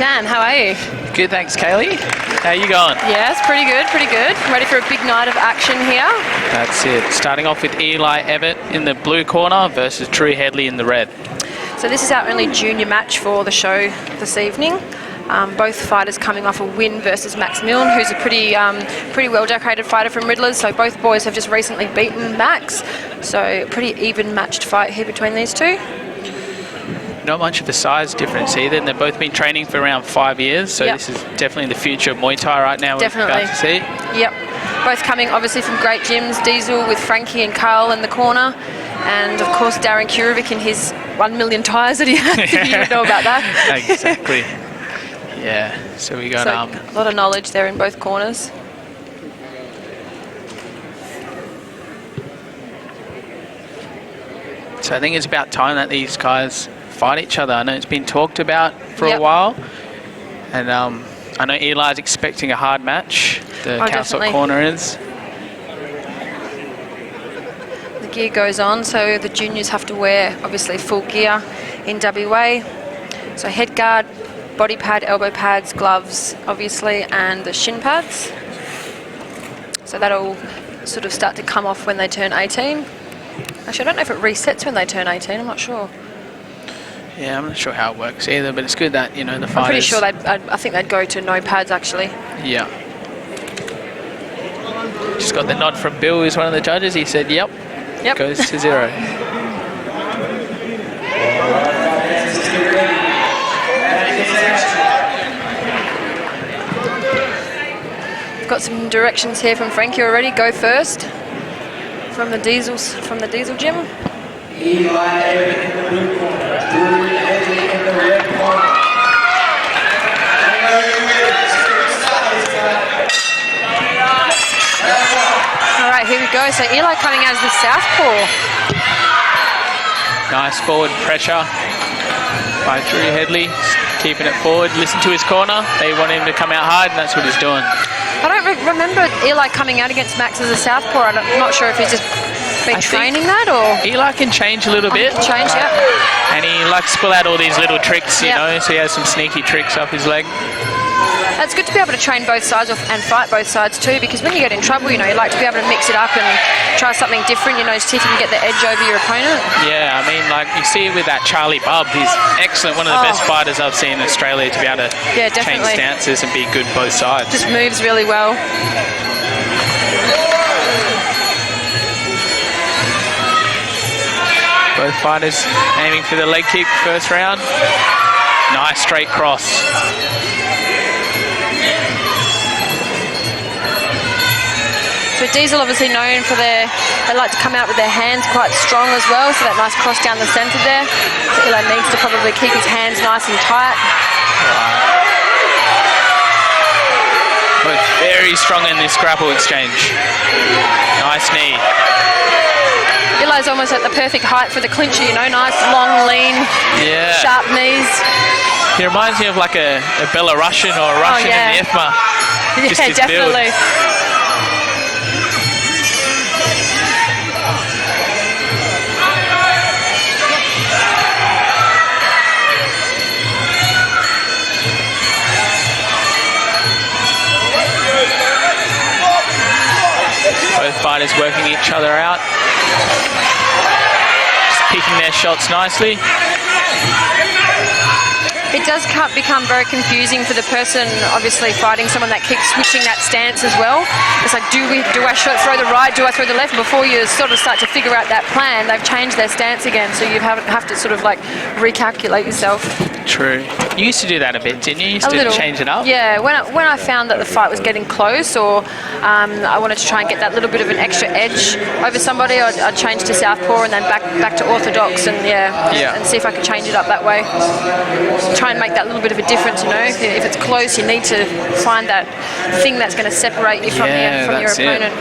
Dan, how are you? Good, thanks, Kaylee. How you going? Yes, pretty good, pretty good. Ready for a big night of action here? That's it. Starting off with Eli Evitt in the blue corner versus Drew Hedley in the red. So this is our only junior match for the show this evening. Both fighters coming off a win versus Max Milne, who's a pretty well-decorated fighter from Riddlers. So both boys have just recently beaten Max. So pretty even matched fight here between these two. Not much of a size difference either, and they've both been training for around 5 years, so This is definitely the future of Muay Thai right now. Definitely. We're about to see. Yep. Both coming obviously from great gyms, Diesel with Frankie and Carl in the corner, and of course Darren Kurovic in his 1 million tyres that he had. You would know about that. Exactly. Yeah, so we got a lot of knowledge there in both corners. So I think it's about time that these guys fight each other. I know it's been talked about for a while, and I know Eli's expecting a hard match. The Council corner is. The gear goes on, so the juniors have to wear obviously full gear in WA. So head guard, body pad, elbow pads, gloves obviously, and the shin pads. So that'll sort of start to come off when they turn 18. Actually, I don't know if it resets when they turn 18, I'm not sure. Yeah, I'm not sure how it works either, but it's good that, you know, the fighters... I'm pretty sure I think they'd go to no pads, actually. Yeah. Just got the nod from Bill, who's one of the judges. He said, yep. Goes to 0. Got some directions here from Frankie already. Go first. From the Diesel gym. Eli Evitt in the blue corner, Drew Hedley in the red corner. All right, here we go. So Eli coming out as the southpaw. Nice forward pressure by Drew Hedley, keeping it forward. Listen to his corner. They want him to come out hard, and that's what he's doing. I don't remember Eli coming out against Max as a southpaw. I'm not sure if he's just been training that or... Eli can change a little bit. Change, yeah. And he likes to pull out all these little tricks, you know, so he has some sneaky tricks up his leg. It's good to be able to train both sides and fight both sides too, because when you get in trouble, you know, you like to be able to mix it up and try something different, you know, see if you can get the edge over your opponent. Yeah, I mean, like you see with that Charlie Bubb, he's excellent, one of the best fighters I've seen in Australia to be able to change stances and be good both sides. Just moves really well. Both fighters aiming for the leg kick first round. Nice straight cross. So Diesel obviously known for they like to come out with their hands quite strong as well, so that nice cross down the centre there. So Eli needs to probably keep his hands nice and tight. Both very strong in this grapple exchange. Nice knee. Eli's almost at the perfect height for the clincher, you know, nice, long, lean, sharp knees. He reminds me of like a Belarusian or a Russian in the EFMA. Yeah, definitely. Both fighters working each other out. Just picking their shots nicely. It does become very confusing for the person obviously fighting someone that keeps switching that stance as well. It's like, do I throw the right, do I throw the left? Before you sort of start to figure out that plan, they've changed their stance again, so you have to sort of like recalculate yourself. True. You used to do that a bit, didn't you? You used to change it up? Yeah, when I found that the fight was getting close, or I wanted to try and get that little bit of an extra edge over somebody, I'd change to southpaw and then back to orthodox, and and see if I could change it up that way. Try and make that little bit of a difference, you know. If it's close, you need to find that thing that's going to separate you from your opponent.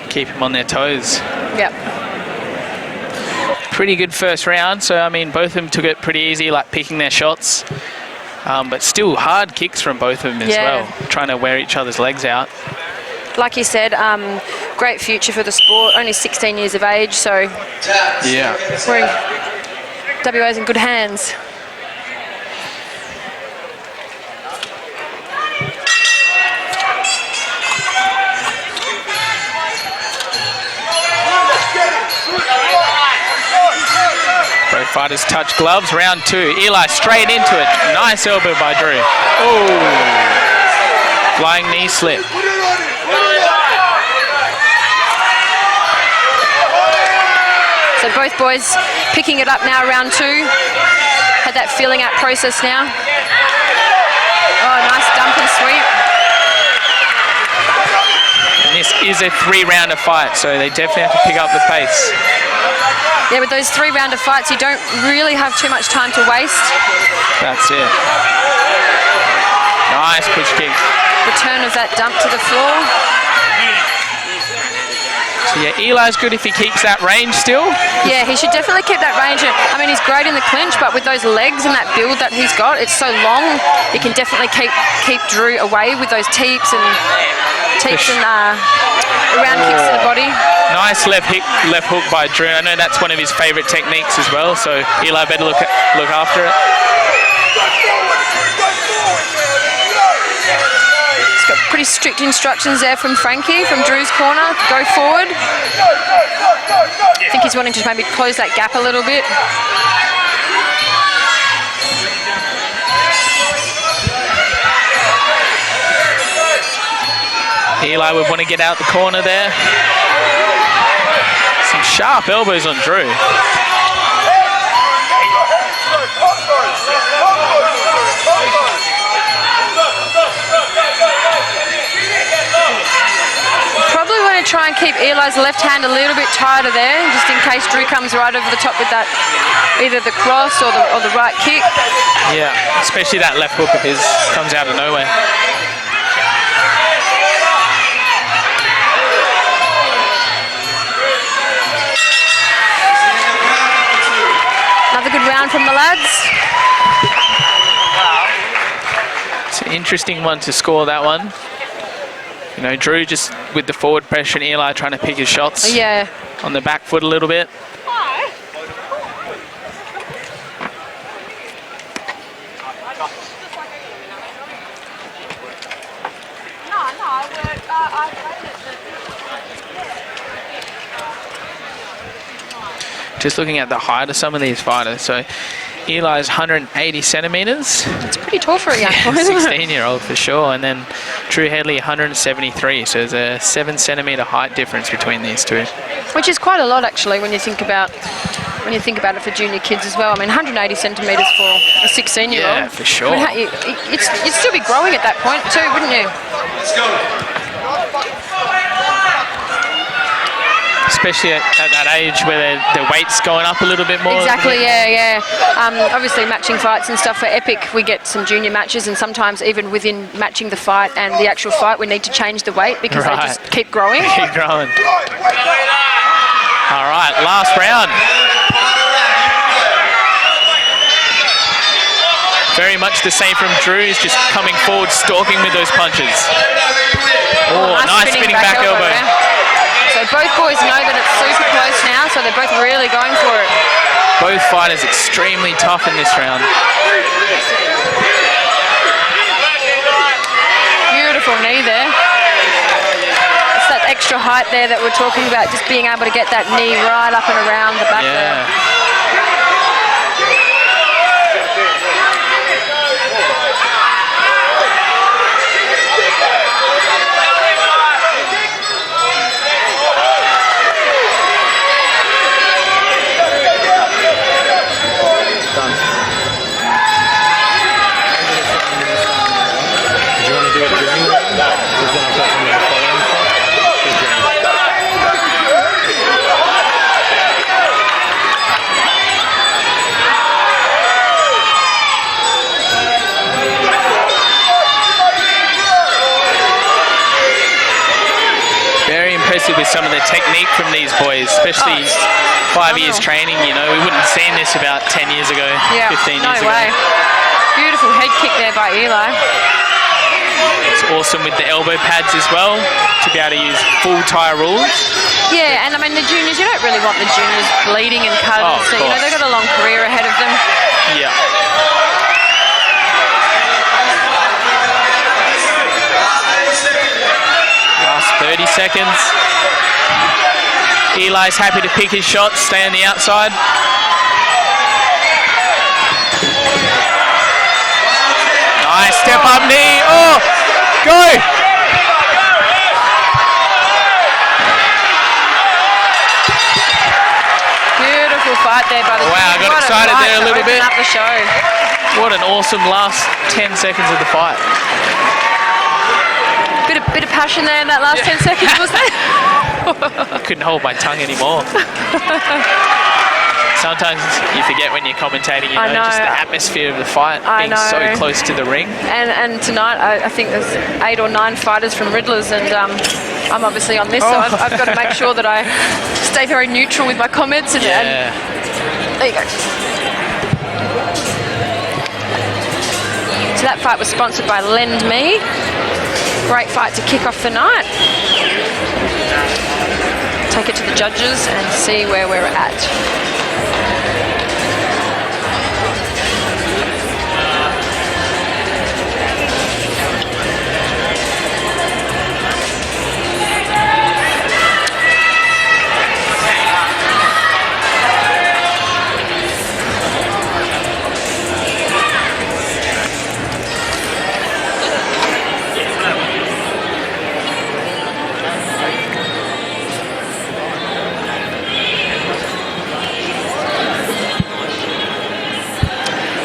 Keep them on their toes. Yep. Pretty good first round, so I mean both of them took it pretty easy, like picking their shots, but still hard kicks from both of them as well, trying to wear each other's legs out. Like you said, great future for the sport, only 16 years of age, so WA's in good hands. fighters touch gloves. Round 2. Eli straight into it. Nice elbow by Drew. Oh. Flying knee slip. So both boys picking it up now, round 2. Had that feeling out process now. Oh, nice dump and sweep. And this is a 3-rounder fight, so they definitely have to pick up the pace. Yeah, with those 3-rounder fights, you don't really have too much time to waste. That's it. Nice push kick. Return of that dump to the floor. So yeah, Eli's good if he keeps that range still. Yeah, he should definitely keep that range. I mean, he's great in the clinch, but with those legs and that build that he's got, it's so long. He can definitely keep Drew away with those teeps and around kicks to the body. Nice left hook by Drew. I know that's one of his favourite techniques as well. So Eli better look after it. Got pretty strict instructions there from Frankie, from Drew's corner. Go forward. I think he's wanting to maybe close that gap a little bit. Eli would want to get out the corner there. Some sharp elbows on Drew. Probably want to try and keep Eli's left hand a little bit tighter there, just in case Drew comes right over the top with that, either the cross or the right kick. Yeah, especially that left hook of his comes out of nowhere. Another good round from the lads. It's an interesting one to score, that one. You know, Drew just with the forward pressure and Eli trying to pick his shots. Yeah. On the back foot a little bit. Just looking at the height of some of these fighters. So Eli's 180 centimetres. It's pretty tall for a young boy. 16-year-old for sure. And then Drew Hedley, 173. So there's a 7-centimetre height difference between these two. Which is quite a lot, actually, when you think about it for junior kids as well. I mean, 180 centimetres for a 16-year-old. Yeah, for sure. I mean, you'd still be growing at that point too, wouldn't you? Let's go. Especially at that age where the weight's going up a little bit more. Exactly, yeah. Obviously, matching fights and stuff for Epic, we get some junior matches, and sometimes even within matching the fight and the actual fight, we need to change the weight because they just keep growing. Keep growing. All right, last round. Very much the same from Drew. He's just coming forward, stalking with those punches. Oh, nice spinning back elbow. So both boys know that it's super close now, so they're both really going for it. Both fighters extremely tough in this round. Beautiful knee there. It's that extra height there that we're talking about, just being able to get that knee right up and around the back there. With some of the technique from these boys, especially 5 years training, you know, we wouldn't have seen this about 10 years ago, 15 years ago. No way. Beautiful head kick there by Eli. It's awesome with the elbow pads as well, to be able to use full tie rules. Yeah, and I mean, the juniors, you don't really want the juniors bleeding and cutting, so, you know, they've got a long career ahead of them. Yeah. Last 30 seconds. Eli's happy to pick his shots, stay on the outside. Go! Beautiful fight there by the Wow, I got What excited fight there a to little open bit. up the show. What an awesome last 10 seconds of the fight. Bit of passion there in that last 10 seconds, was there? I couldn't hold my tongue anymore. Sometimes you forget when you're commentating, you know, just the atmosphere of the fight being so close to the ring. And tonight, I think there's 8 or 9 fighters from Riddlers, and I'm obviously on this, so I've got to make sure that I stay very neutral with my comments. And there you go. So that fight was sponsored by Lend Me. Great fight to kick off the night. Take it to the judges and see where we're at.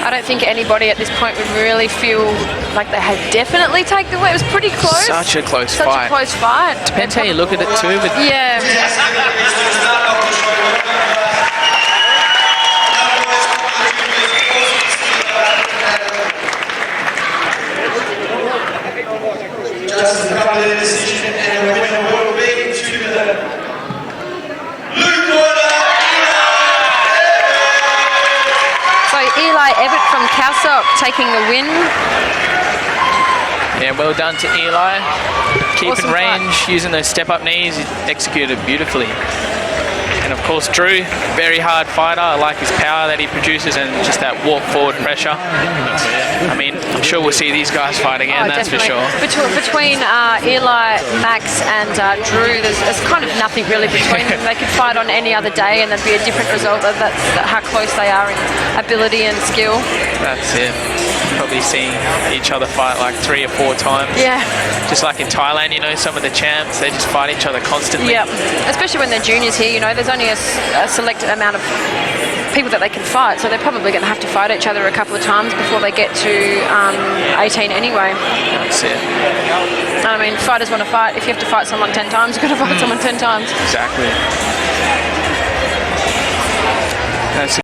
I don't think anybody at this point would really feel like they had definitely taken the win. It was pretty close. Such a close fight. Such a close fight. Depends how you look at it too. But yeah. Just a couple of decision, and the winner will be to the blue corner. So Eli Evitt from Casop taking the win. Yeah, well done to Eli. Keeping Awesome range, fight. using those step-up knees, he executed beautifully. And of course, Drew, very hard fighter. I like his power that he produces and just that walk-forward pressure. I mean, I'm sure we'll see these guys fight again, that's definitely. for sure. Between Eli, Max and Drew, there's kind of nothing really between them. They could fight on any other day and there'd be a different result. That's how close they are in ability and skill. That's it. Probably seeing each other fight like 3 or 4 times. Yeah. Just like in Thailand, you know, some of the champs, they just fight each other constantly. Yeah, especially when they're juniors here, you know, there's only a selected amount of people that they can fight, so they're probably going to have to fight each other a couple of times before they get to 18 anyway. That's it. I mean, fighters want to fight. If you have to fight someone 10 times, you've got to fight someone 10 times. Exactly. That's